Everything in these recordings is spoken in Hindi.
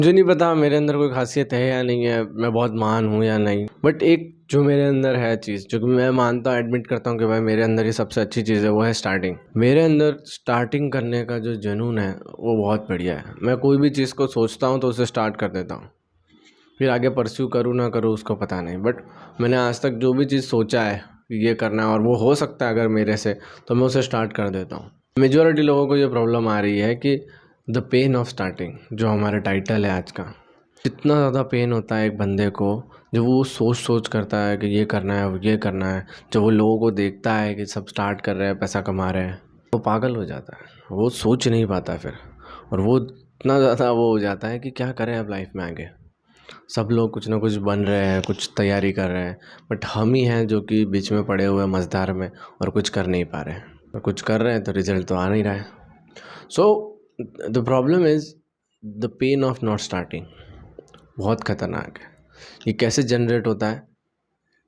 मुझे नहीं पता मेरे अंदर कोई ख़ासियत है या नहीं है, मैं बहुत महान हूँ या नहीं, बट एक जो मेरे अंदर है चीज़ जो कि मैं मानता हूँ, एडमिट करता हूँ कि भाई मेरे अंदर ये सबसे अच्छी चीज़ है, वो है स्टार्टिंग। मेरे अंदर स्टार्टिंग करने का जो जुनून है वो बहुत बढ़िया है। मैं कोई भी चीज़ को सोचता हूँ तो उसे स्टार्ट कर देता हूँ, फिर आगे परस्यू करूँ ना करूँ उसको पता नहीं, बट मैंने आज तक जो भी चीज़ सोचा है ये करना है और वो हो सकता है अगर मेरे से, तो मैं उसे स्टार्ट कर देता हूँ। मेजॉरिटी लोगों को ये प्रॉब्लम आ रही है कि द पेन ऑफ स्टार्टिंग, जो हमारा टाइटल है आज का, इतना ज़्यादा पेन होता है एक बंदे को जब वो सोच करता है कि ये करना है ये करना है। जब वो लोगों को देखता है कि सब स्टार्ट कर रहे हैं, पैसा कमा रहे हैं, वो पागल हो जाता है, वो सोच नहीं पाता फिर, और वो इतना ज़्यादा वो हो जाता है कि क्या करें अब लाइफ में आगे। सब लोग कुछ ना कुछ बन रहे हैं, कुछ तैयारी कर रहे हैं, बट हम ही हैं जो कि बीच में पड़े हुए मझधार में और कुछ कर नहीं पा रहे हैं, और कुछ कर रहे हैं तो रिजल्ट तो आ नहीं रहा है। So the problem is the pain of not starting. बहुत ख़तरनाक है। ये कैसे जनरेट होता है,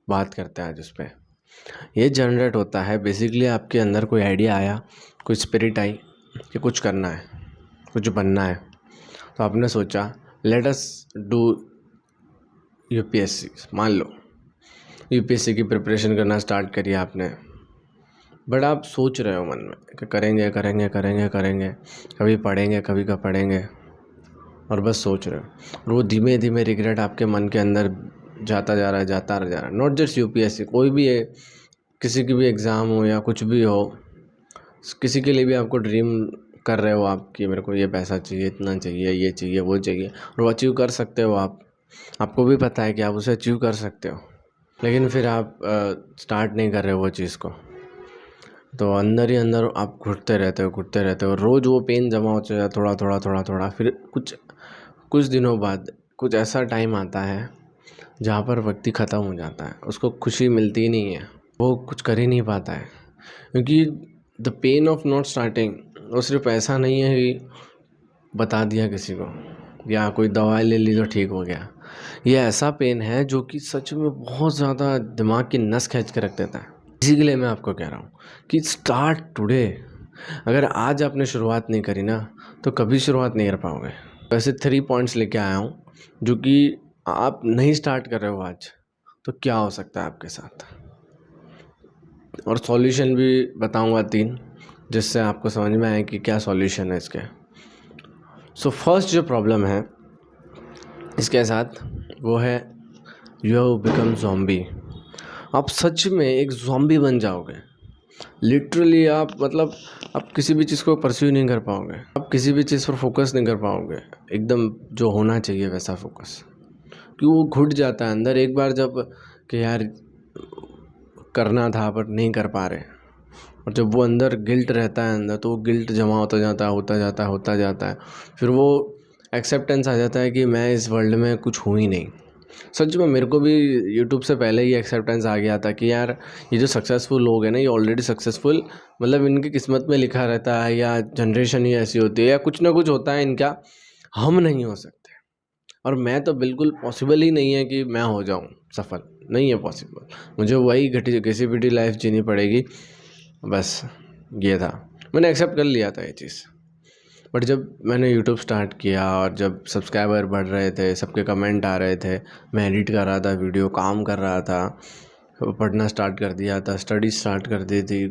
बात करते हैं आज उस पर। ये जनरेट होता है बेसिकली आपके अंदर कोई आइडिया आया, कोई स्पिरिट आई कि कुछ करना है, कुछ बनना है, तो आपने सोचा लेट अस डू यूपीएससी। मान लो यूपीएससी की प्रिपरेशन करना स्टार्ट करिए आपने, बट आप सोच रहे हो मन में कि करेंगे करेंगे करेंगे करेंगे, कभी पढ़ेंगे कभी का पढ़ेंगे, और बस सोच रहे हो, और वो धीमे धीमे रिग्रेट आपके मन के अंदर जाता जा रहा है। नॉट जस्ट यूपीएससी, कोई भी है, किसी की भी एग्ज़ाम हो या कुछ भी हो, किसी के लिए भी आपको ड्रीम कर रहे हो आप कि मेरे को ये पैसा चाहिए, इतना चाहिए, ये चाहिए, वो चाहिए, और वो अचीव कर सकते हो आप, आपको भी पता है कि आप उसे अचीव कर सकते हो, लेकिन फिर आप स्टार्ट नहीं कर रहे हो वो चीज़ को, तो अंदर ही अंदर आप घुटते रहते हो। रोज़ वो पेन जमा हो जाता है, थोड़ा, फिर कुछ दिनों बाद कुछ ऐसा टाइम आता है जहाँ पर व्यक्ति ख़त्म हो जाता है, उसको खुशी मिलती ही नहीं है, वो कुछ कर ही नहीं पाता है, क्योंकि the pain of not starting वो सिर्फ ऐसा नहीं है कि बता दिया किसी को या कोई दवाई ले ली तो ठीक हो गया। ये ऐसा पेन है जो कि सच में बहुत ज़्यादा दिमाग की नस खींच के रख देता है। इसी के लिए मैं आपको कह रहा हूँ कि स्टार्ट टुडे। अगर आज आपने शुरुआत नहीं करी ना तो कभी शुरुआत नहीं कर पाओगे। वैसे 3 पॉइंट्स लेके आया हूँ जो कि आप नहीं स्टार्ट कर रहे हो आज, तो क्या हो सकता है आपके साथ, और सॉल्यूशन भी बताऊंगा 3, जिससे आपको समझ में आए कि क्या सॉल्यूशन है इसके। सो फर्स्ट जो प्रॉब्लम है इसके साथ वो है यू हैव बिकम ज़ॉम्बी। आप सच में एक ज़ॉम्बी बन जाओगे, लिटरली। आप आप किसी भी चीज़ को परस्यू नहीं कर पाओगे, आप किसी भी चीज़ पर फोकस नहीं कर पाओगे एकदम जो होना चाहिए वैसा फोकस, कि वो घुट जाता है अंदर एक बार जब कि यार करना था बट नहीं कर पा रहे, और जब वो अंदर गिल्ट रहता है अंदर, तो वो गिल्ट जमा होता जाता है, फिर वो एक्सेप्टेंस आ जाता है कि मैं इस वर्ल्ड में कुछ हूँ ही नहीं। सच में मेरे को भी यूट्यूब से पहले ही एक्सेप्टेंस आ गया था कि यार ये जो सक्सेसफुल लोग हैं ना, ये ऑलरेडी सक्सेसफुल, इनकी किस्मत में लिखा रहता है, या जनरेशन ही ऐसी होती है, या कुछ ना कुछ होता है इनका, हम नहीं हो सकते। और मैं तो बिल्कुल पॉसिबल ही नहीं है कि मैं हो जाऊं सफल, नहीं है पॉसिबल। मुझे वही घिसी पिटी लाइफ जीनी पड़ेगी, बस ये था। मैंने एक्सेप्ट कर लिया था ये चीज़, बट जब मैंने यूट्यूब स्टार्ट किया और जब सब्सक्राइबर बढ़ रहे थे, सबके कमेंट आ रहे थे, मैं एडिट कर रहा था वीडियो, काम कर रहा था, पढ़ना स्टार्ट कर दिया था, स्टडी स्टार्ट कर दी थी,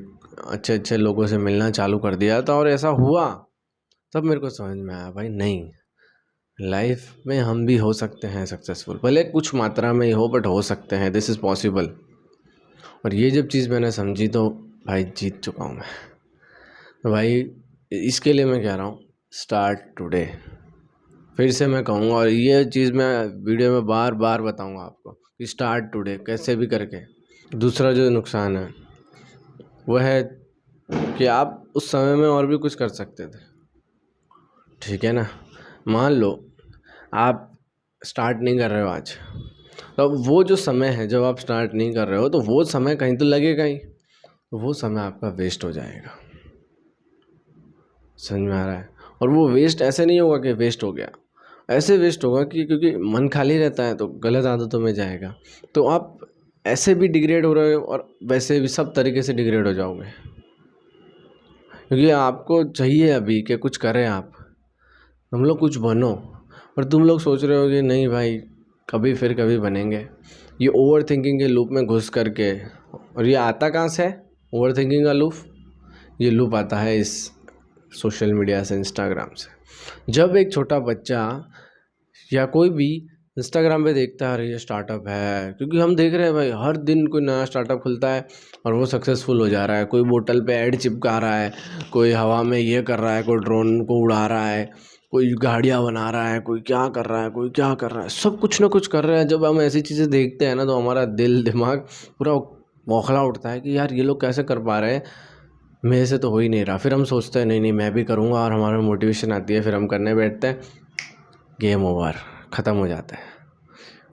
अच्छे अच्छे लोगों से मिलना चालू कर दिया था, और ऐसा हुआ तब मेरे को समझ में आया भाई नहीं, लाइफ में हम भी हो सकते हैं सक्सेसफुल, भले कुछ मात्रा में ही हो बट हो सकते हैं, दिस इज़ पॉसिबल। और ये जब चीज़ मैंने समझी तो भाई जीत चुका हूँ मैं। तो भाई इसके लिए मैं कह रहा हूँ स्टार्ट टुडे। फिर से मैं कहूँगा, और ये चीज़ मैं वीडियो में बार बार बताऊँगा आपको कि स्टार्ट टुडे कैसे भी करके। दूसरा जो नुकसान है वो है कि आप उस समय में और भी कुछ कर सकते थे, ठीक है ना। मान लो आप स्टार्ट नहीं कर रहे हो आज, तो वो जो समय है जब आप स्टार्ट नहीं कर रहे हो, तो वो समय कहीं तो लगेगा ही, तो वो समय आपका वेस्ट हो जाएगा। समझ में आ रहा है। और वो वेस्ट ऐसे नहीं होगा कि वेस्ट हो गया, ऐसे वेस्ट होगा कि क्योंकि मन खाली रहता है तो गलत आदतों में जाएगा, तो आप ऐसे भी डिग्रेड हो रहे हो और वैसे भी सब तरीके से डिग्रेड हो जाओगे, क्योंकि आपको चाहिए अभी कि कुछ करें आप, हम लोग कुछ बनो, और तुम लोग सोच रहे हो कि नहीं भाई कभी फिर कभी बनेंगे। ये ओवर थिंकिंग के लूप में घुस करके, और ये आता कहाँ से है ओवर थिंकिंग का लूप? ये लूप आता है इस सोशल मीडिया से, इंस्टाग्राम से। जब एक छोटा बच्चा या कोई भी इंस्टाग्राम पे देखता है अरे ये स्टार्टअप है, क्योंकि हम देख रहे हैं भाई हर दिन कोई नया स्टार्टअप खुलता है और वो सक्सेसफुल हो जा रहा है। कोई बोतल पे ऐड चिपका रहा है, कोई हवा में ये कर रहा है, कोई ड्रोन को उड़ा रहा है, कोई गाड़ियाँ बना रहा है, कोई क्या कर रहा है, कोई क्या कर रहा है, सब कुछ ना कुछ कर रहे हैं। जब हम ऐसी चीज़ें देखते हैं ना तो हमारा दिल दिमाग पूरा बौखला उठता है कि यार ये लोग कैसे कर पा रहे हैं, मेरे से तो हो ही नहीं रहा। फिर हम सोचते हैं नहीं नहीं मैं भी करूँगा, और हमारा मोटिवेशन आती है, फिर हम करने बैठते हैं, गेम ओवर, ख़त्म हो जाता है,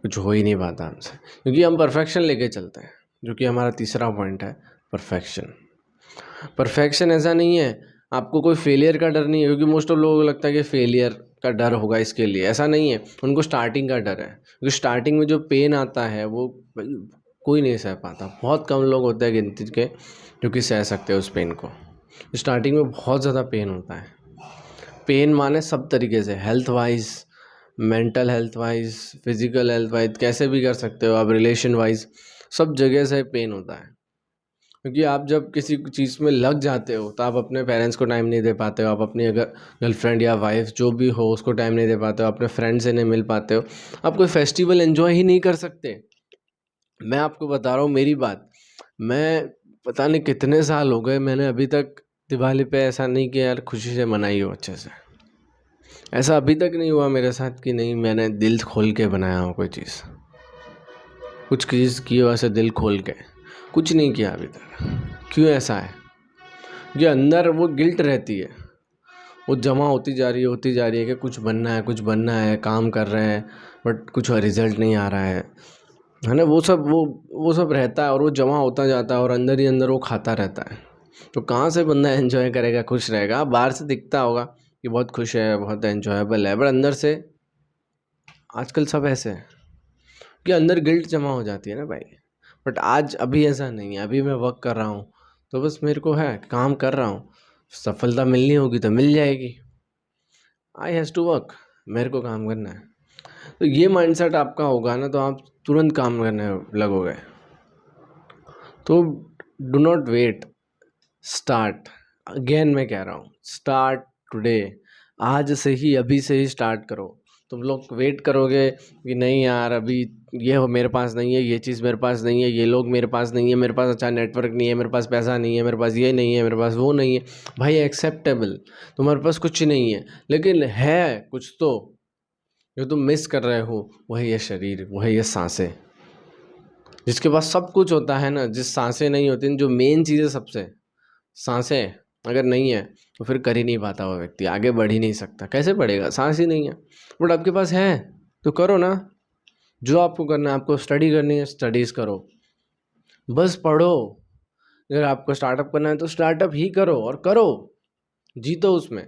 कुछ हो ही नहीं पाता हमसे, क्योंकि हम परफेक्शन लेके चलते हैं, जो कि हमारा तीसरा पॉइंट है, परफेक्शन। परफेक्शन ऐसा नहीं है, आपको कोई फेलियर का डर नहीं है, क्योंकि मोस्ट ऑफ लोगों को लगता है कि फेलियर का डर होगा इसके लिए। ऐसा नहीं है, उनको स्टार्टिंग का डर है, क्योंकि स्टार्टिंग में जो पेन आता है वो कोई नहीं सह पाता। बहुत कम लोग होते हैं गिनती के जो कि सह सकते हैं उस पेन को। स्टार्टिंग में बहुत ज़्यादा पेन होता है। पेन माने सब तरीके से, health wise, mental health wise, physical health wise, कैसे भी कर सकते हो आप, रिलेशन वाइज, सब जगह से पेन होता है। क्योंकि आप जब किसी चीज़ में लग जाते हो तो आप अपने पेरेंट्स को टाइम नहीं दे पाते हो, आप अपनी अगर गर्लफ्रेंड या वाइफ जो भी हो उसको टाइम नहीं दे पाते हो, अपने फ्रेंड से नहीं मिल पाते हो, आप कोई फेस्टिवल एंजॉय ही नहीं कर सकते। मैं आपको बता रहा हूँ मेरी बात, मैं पता नहीं कितने साल हो गए, मैंने अभी तक दिवाली पे ऐसा नहीं किया यार खुशी से मनाई हो अच्छे से। ऐसा अभी तक नहीं हुआ मेरे साथ कि नहीं मैंने दिल खोल के बनाया हो कोई चीज़, कुछ चीज़ की हो ऐसे दिल खोल के, कुछ नहीं किया अभी तक। क्यों ऐसा है? ये अंदर वो गिल्ट रहती है, वो जमा होती जा रही है, होती जा रही है कि कुछ बनना है, कुछ बनना है, काम कर रहे हैं बट कुछ रिजल्ट नहीं आ रहा है ना। वो सब रहता है और वो जमा होता जाता है और अंदर ही अंदर वो खाता रहता है। तो कहाँ से बंदा एंजॉय करेगा, खुश रहेगा? बाहर से दिखता होगा कि बहुत खुश है, बहुत एंजॉयबल है, बट अंदर से आजकल सब ऐसे है कि अंदर गिल्ट जमा हो जाती है ना भाई। बट आज अभी ऐसा नहीं है, अभी मैं वर्क कर रहा हूँ तो बस मेरे को है काम कर रहा हूँ, सफलता मिलनी होगी तो मिल जाएगी, आई हैज़ टू वर्क, मेरे को काम करना है। तो ये माइंडसेट आपका होगा ना तो आप तुरंत काम करने लगोगे। तो do not wait, start. Again मैं कह रहा हूँ, स्टार्ट टुडे, आज से ही, अभी से ही स्टार्ट करो। तुम लोग वेट करोगे कि नहीं यार अभी ये हो मेरे पास नहीं है, ये चीज़ मेरे पास नहीं है, ये लोग मेरे पास नहीं है, मेरे पास अच्छा नेटवर्क नहीं है, मेरे पास पैसा नहीं है, मेरे पास ये नहीं है, मेरे पास वो नहीं है। भाई एक्सेप्टेबल, तुम्हारे पास कुछ नहीं है लेकिन है कुछ तो जो तुम मिस कर रहे हो, वही ये शरीर, वही ये सांसें। जिसके पास सब कुछ होता है ना, जिस सांसें नहीं होती, जो मेन चीज़ है सबसे, सांसें अगर नहीं है तो फिर कर ही नहीं पाता वो व्यक्ति, आगे बढ़ ही नहीं सकता। कैसे बढ़ेगा? सांस ही नहीं है। बट आपके पास है तो करो ना, जो आपको करना है। आपको स्टडी करनी है, स्टडीज़ करो, बस पढ़ो। अगर आपको स्टार्टअप करना है तो स्टार्टअप ही करो और करो, जीतो उसमें,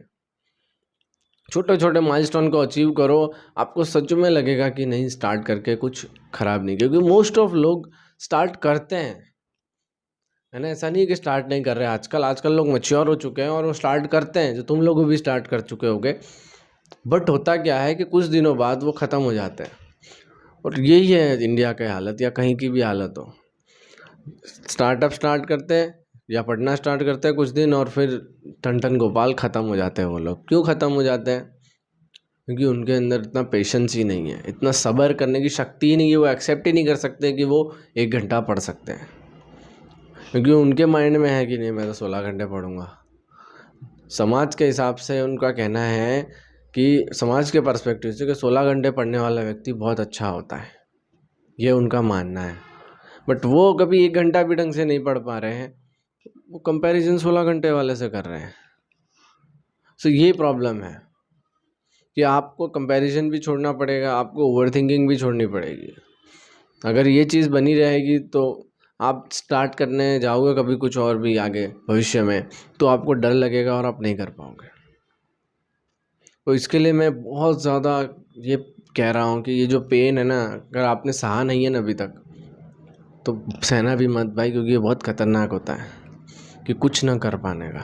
छोटे छोटे माइलस्टोन को अचीव करो। आपको सच में लगेगा कि नहीं स्टार्ट करके कुछ ख़राब नहीं, क्योंकि मोस्ट ऑफ लोग स्टार्ट करते हैं, है ना। ऐसा नहीं है कि स्टार्ट नहीं कर रहे। आजकल लोग मैच्योर हो चुके हैं और वो स्टार्ट करते हैं, जो तुम लोग भी स्टार्ट कर चुके होगे। बट होता क्या है कि कुछ दिनों बाद वो ख़त्म हो जाते हैं, और यही है इंडिया की हालत या कहीं की भी हालत हो। स्टार्टअप स्टार्ट करते हैं या पढ़ना स्टार्ट करते हैं कुछ दिन और फिर टन टन गोपाल ख़त्म हो जाते हैं वो लोग। क्यों ख़त्म हो जाते हैं? क्योंकि उनके अंदर इतना पेशेंस ही नहीं है, इतना सब्र करने की शक्ति ही नहीं है। वो एक्सेप्ट ही नहीं कर सकते कि वो 1 घंटा पढ़ सकते हैं, क्योंकि उनके माइंड में है कि नहीं मैं तो 16 घंटे पढ़ूंगा। समाज के हिसाब से उनका कहना है कि समाज के पर्सपेक्टिव से कि 16 घंटे पढ़ने वाला व्यक्ति बहुत अच्छा होता है, ये उनका मानना है। बट वो कभी 1 घंटा भी ढंग से नहीं पढ़ पा रहे हैं, वो कंपैरिजन 16 घंटे वाले से कर रहे हैं। सो ये प्रॉब्लम है कि आपको कंपैरिजन भी छोड़ना पड़ेगा, आपको ओवरथिंकिंग भी छोड़नी पड़ेगी। अगर ये चीज़ बनी रहेगी तो आप स्टार्ट करने जाओगे कभी कुछ और भी आगे भविष्य में, तो आपको डर लगेगा और आप नहीं कर पाओगे। तो इसके लिए मैं बहुत ज़्यादा ये कह रहा हूँ कि ये जो पेन है ना, अगर आपने सहा नहीं है ना अभी तक, तो सहना भी मत भाई, क्योंकि ये बहुत ख़तरनाक होता है कि कुछ ना कर पाने का।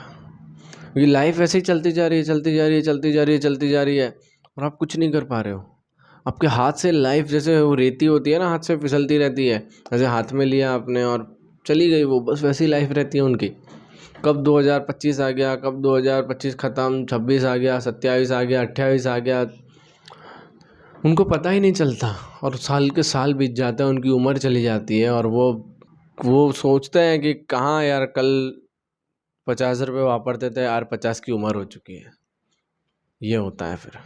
क्योंकि लाइफ ऐसे ही चलती जा रही है, चलती जा रही है, चलती जा रही है, चलती जा रही है, और आप कुछ नहीं कर पा रहे हो। आपके हाथ से लाइफ जैसे वो रेती होती है ना, हाथ से फिसलती रहती है, ऐसे हाथ में लिया आपने और चली गई वो, बस वैसी लाइफ रहती है उनकी। कब 2025 आ गया, कब 2025 ख़त्म, 26 आ गया, 27 आ गया, 28 आ गया, उनको पता ही नहीं चलता। और साल के साल बीत जाते हैं, उनकी उम्र चली जाती है और वो सोचते हैं कि कहाँ यार कल 50 रुपये वापरते थे, यार 50 की उम्र हो चुकी है। ये होता है फिर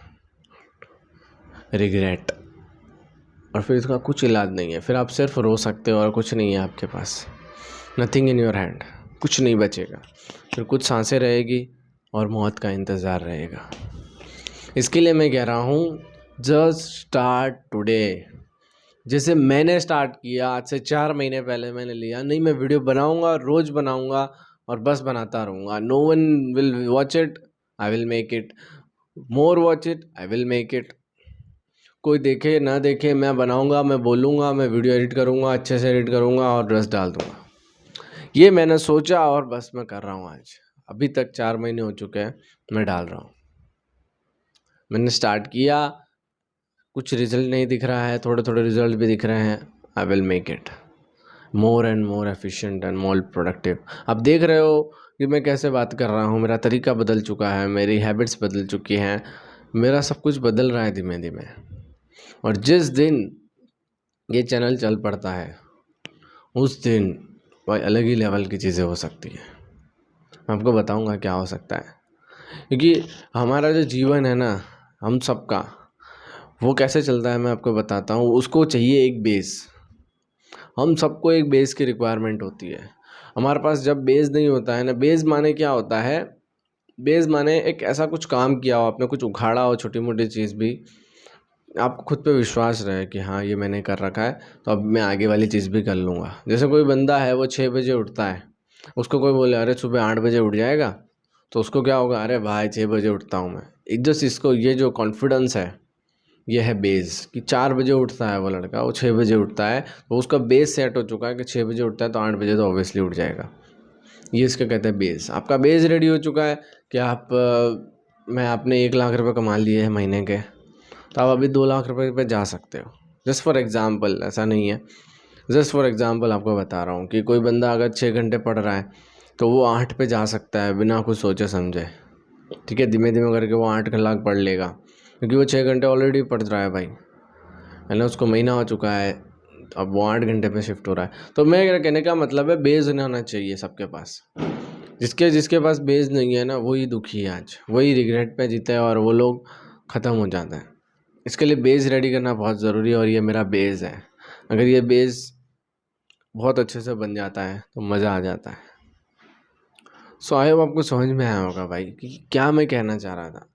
रिग्रेट, और फिर इसका कुछ इलाज नहीं है। फिर आप सिर्फ रो सकते हो और कुछ नहीं है आपके पास, नथिंग इन योर हैंड, कुछ नहीं बचेगा। फिर कुछ सांसें रहेगी और मौत का इंतज़ार रहेगा। इसके लिए मैं कह रहा हूँ, जस्ट स्टार्ट टुडे। जैसे मैंने स्टार्ट किया आज से 4 महीने पहले, मैंने लिया नहीं मैं वीडियो बनाऊंगा, रोज़ बनाऊंगा और बस बनाता रहूँगा। No one will watch it, I will make it, more watch it, I will make it. कोई देखे ना देखे, मैं बनाऊंगा, मैं बोलूँगा, मैं वीडियो एडिट करूँगा, अच्छे से एडिट करूँगा और बस डाल दूँगा। ये मैंने सोचा और बस मैं कर रहा हूँ। आज अभी तक 4 महीने हो चुके हैं, मैं डाल रहा हूँ। मैंने स्टार्ट किया, कुछ रिजल्ट नहीं दिख रहा है, थोड़े थोड़े रिजल्ट भी दिख रहे हैं। आई will make it more and more efficient and more productive. आप देख रहे हो कि मैं कैसे बात कर रहा हूँ, मेरा तरीका बदल चुका है, मेरी हैबिट्स बदल चुकी हैं, मेरा सब कुछ बदल रहा है धीमे धीमे। और जिस दिन ये चैनल चल पड़ता है उस दिन भाई अलग ही लेवल की चीज़ें हो सकती है। मैं आपको बताऊंगा क्या हो सकता है, क्योंकि हमारा जो जीवन है ना, हम सबका, वो कैसे चलता है मैं आपको बताता हूँ। उसको चाहिए एक बेस, हम सबको एक बेस की रिक्वायरमेंट होती है। हमारे पास जब बेस नहीं होता है ना, बेस माने क्या होता है, बेस माने एक ऐसा कुछ काम किया हो आपने, कुछ उखाड़ा हो, छोटी मोटी चीज़ भी, आपको खुद पे विश्वास रहे कि हाँ ये मैंने कर रखा है तो अब मैं आगे वाली चीज़ भी कर लूँगा। जैसे कोई बंदा है वो 6 बजे उठता है, उसको कोई बोले अरे सुबह 8 बजे उठ जाएगा, तो उसको क्या होगा, अरे भाई 6 बजे उठता हूँ मैं। एक जस्ट इसको, ये जो कॉन्फिडेंस है, ये है बेस, कि 4 बजे उठता है वो लड़का, वो 6 बजे उठता है, तो उसका बेस सेट हो चुका है कि 6 बजे उठता है तो 8 बजे तो ऑब्वियसली उठ जाएगा। ये इसका कहते हैं बेस। आपका बेस रेडी हो चुका है कि मैं आपने 1 लाख रुपए कमा लिए हैं महीने के, तो आप अभी 2 लाख रुपए पे जा सकते हो। जस्ट फॉर एग्जांपल, ऐसा नहीं है, जस्ट फॉर एग्जांपल आपको बता रहा हूँ कि कोई बंदा अगर 6 घंटे पढ़ रहा है तो वो 8 पे जा सकता है बिना कुछ सोचे समझे। ठीक है, धीमे धीमे करके वो 8 लाख पढ़ लेगा, क्योंकि वो 6 घंटे ऑलरेडी पढ़ रहा है भाई, है ना, उसको महीना हो चुका है, अब वो 8 घंटे पे शिफ्ट हो रहा है। तो मेरा कहने का मतलब है बेस नहीं होना चाहिए सबके पास। जिसके पास बेस नहीं है ना, वही दुखी है आज, वही रिग्रेट पे जीता है और वो लोग ख़त्म हो जाते हैं। इसके लिए बेस रेडी करना बहुत ज़रूरी है और ये मेरा बेस है। अगर ये बेस बहुत अच्छे से बन जाता है तो मज़ा आ जाता है। सो आई होप आपको समझ में आया होगा भाई कि क्या मैं कहना चाह रहा था।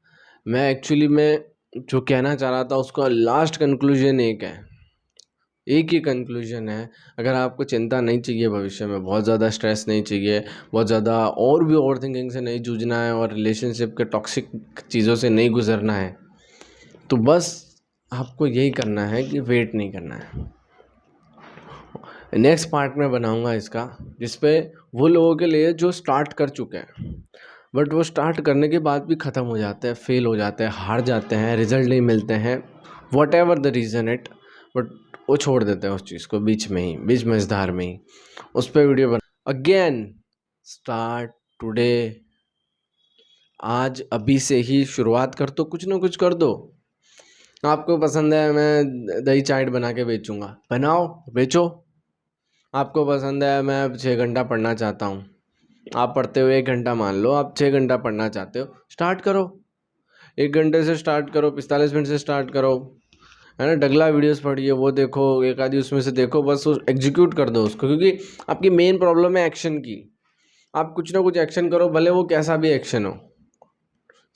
मैं एक्चुअली में जो कहना चाह रहा था उसका लास्ट कंक्लूजन एक ही कंक्लूजन है। अगर आपको चिंता नहीं चाहिए, भविष्य में बहुत ज़्यादा स्ट्रेस नहीं चाहिए, बहुत ज़्यादा और भी ओवर थिंकिंग से नहीं जूझना है और रिलेशनशिप के टॉक्सिक चीज़ों से नहीं गुजरना है, तो बस आपको यही करना है कि वेट नहीं करना है। नेक्स्ट पार्ट में बनाऊंगा इसका, जिसपे वो लोगों के लिए जो स्टार्ट कर चुके हैं बट वो स्टार्ट करने के बाद भी ख़त्म हो जाते हैं, फेल हो जाते हैं, हार जाते हैं, रिजल्ट नहीं मिलते हैं, what ever the reason it, but वो छोड़ देते हैं उस चीज़ को बीच में ही, बीच मझधार में ही। उस पर वीडियो बना। अगेन स्टार्ट टुडे, आज अभी से ही शुरुआत कर दो, कुछ ना कुछ कर दो। आपको पसंद है मैं दही चाट बना के बेचूंगा, बनाओ बेचो। आपको पसंद है मैं 6 घंटा पढ़ना चाहता हूँ, आप पढ़ते हो 1 घंटा, मान लो आप 6 घंटा पढ़ना चाहते हो, स्टार्ट करो। 1 घंटे से स्टार्ट करो, 45 मिनट से स्टार्ट करो, है ना। डगला वीडियोस पढ़िए, वो देखो, एक आधी उसमें से देखो, बस एग्जीक्यूट कर दो उसको, क्योंकि आपकी मेन प्रॉब्लम है एक्शन की। आप कुछ ना कुछ एक्शन करो, भले वो कैसा भी एक्शन हो।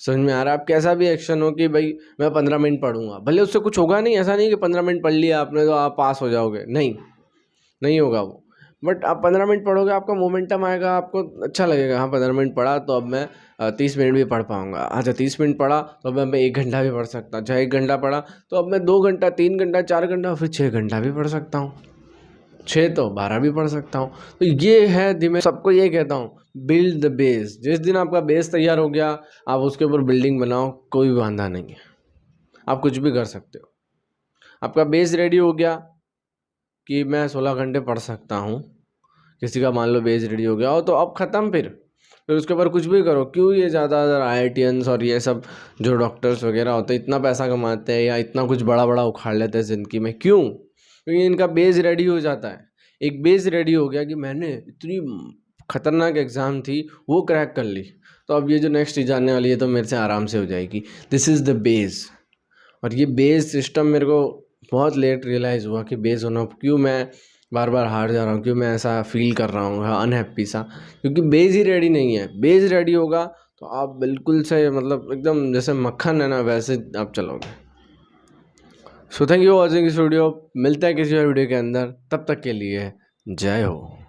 समझ में आ रहा है? आप कैसा भी एक्शन हो कि भाई मैं 15 मिनट पढ़ूंगा, भले उससे कुछ होगा नहीं, ऐसा नहीं कि 15 मिनट पढ़ लिया आपने तो आप पास हो जाओगे, नहीं होगा वो। बट आप 15 मिनट पढ़ोगे, आपका मोमेंटम आएगा, आपको अच्छा लगेगा, हाँ 15 मिनट पढ़ा तो अब मैं 30 मिनट भी पढ़ पाऊंगा। अच्छा 30 मिनट पढ़ा तो अब मैं 1 घंटा भी पढ़ सकता हूँ। अच्छा 1 घंटा पढ़ा तो अब मैं 2 घंटा, 3 घंटा, 4 घंटा, फिर 6 घंटा भी पढ़ सकता हूँ, 6 तो 12 भी पढ़ सकता हूँ। तो ये है धीमे, सबको ये कहता हूँ, बिल्ड द बेस। जिस दिन आपका बेस तैयार हो गया, आप उसके ऊपर बिल्डिंग बनाओ, कोई वांधा नहीं है। आप कुछ भी कर सकते हो। आपका बेस रेडी हो गया कि मैं 16 घंटे पढ़ सकता हूँ, किसी का मान लो बेस रेडी हो गया हो, तो अब ख़त्म। फिर उसके ऊपर कुछ भी करो। क्यों ये ज़्यादातर IITians और ये सब जो डॉक्टर्स वगैरह होते हैं इतना पैसा कमाते हैं या इतना कुछ बड़ा बड़ा उखाड़ लेते हैं ज़िंदगी में? क्यों? क्योंकि इनका बेस रेडी हो जाता है। एक बेस रेडी हो गया कि मैंने इतनी खतरनाक एग्ज़ाम थी वो क्रैक कर ली, तो अब ये जो नेक्स्ट चीज़ आने वाली है तो मेरे से आराम से हो जाएगी। This is the base. और ये बेस सिस्टम मेरे को बहुत लेट रियलाइज़ हुआ कि बेस होना, क्यों मैं बार बार हार जा रहा हूँ, क्यों मैं ऐसा फील कर रहा हूँ अनहैप्पी सा, क्योंकि बेस ही रेडी नहीं है। बेस रेडी होगा तो आप बिल्कुल से मतलब एकदम जैसे मक्खन है ना वैसे आप चलोगे। So thank you watching this video. मिलते हैं किसी और वीडियो के अंदर, तब तक के लिए जय हो।